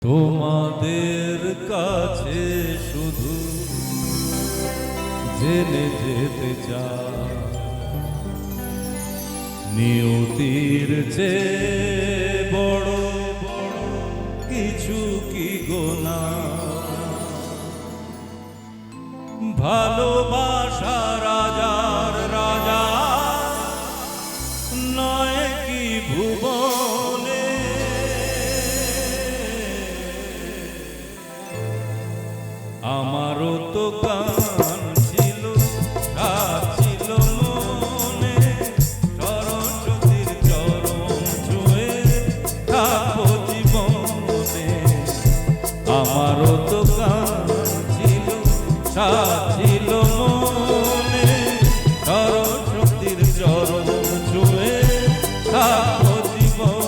তোমাদের কাছে শুধু জেনে যেতে চাই, নিয়তির চেয়ে বড় কিছু কি গোনা, ভালোবাসা রাজার রাজা নয় কি ভুবনে, আমারও তো গান ছিল, রাত ছিল মনে, সরস্বতীর চরণ ছুঁয়ে থাকবো জীবনে। আমারও তো গান ছিল, রাত ছিল মনে, সরস্বতীর চরণ ছুঁয়ে থাকবো জীবনে।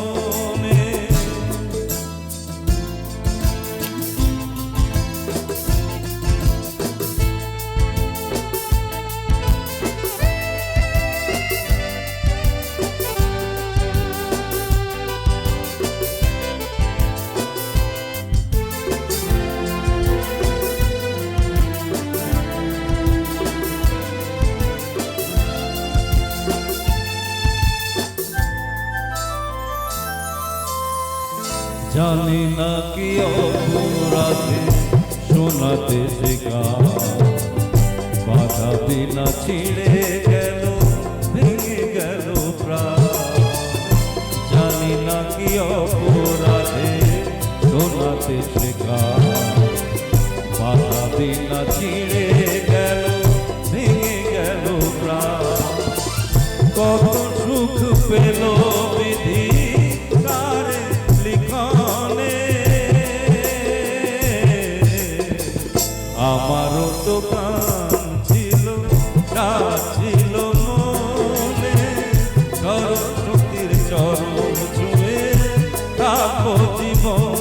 জানি না কি অপরাধে শোনাতে শেখা, বাধা বিনা ছিঁড়ে গেল, ভেঙে গেল প্রাণ। জানি না কি অপরাধে শোনাতে শেখা, বাধা বিনা ছিঁড়ে গেল, ভেঙে গেল প্রাণ। কত সুখ পেল বিধি আমারও তো গান ছিল, রাত ছিল মনে, সরস্বতীর চরণ ছুঁয়ে থাকবো জীবনে।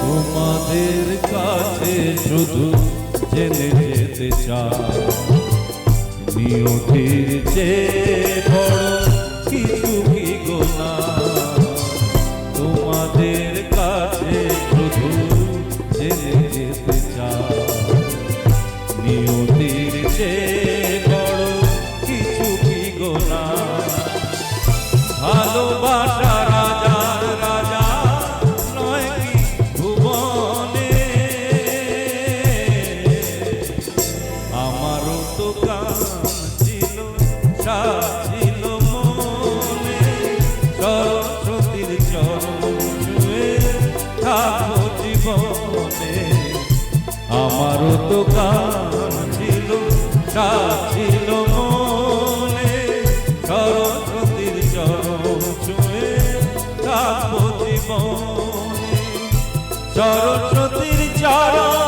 তোমাদের কাছে শুধু জেনে যেতে চাই, নিয়তির চেয়ে বড় কিছু কি গোনা। তোমাদের কাছে শুধু জেনে যেতে চাই, নিয়তির চেয়ে বড় কিছু কি গোনা, ভালোবাসা রাজার রাজা নয় কি ভুবনে। আমারও তো গান ছিল, রাত ছিল মনে, সরস্বতীর চরণ ছুঁয়ে থাকবো জীবনে। আমারও তো গান ছিল, রাত ছিল মনে, সরস্বতীর চরণ ছুঁয়ে থাকবো জীবনে। সরস্বতীর চরণ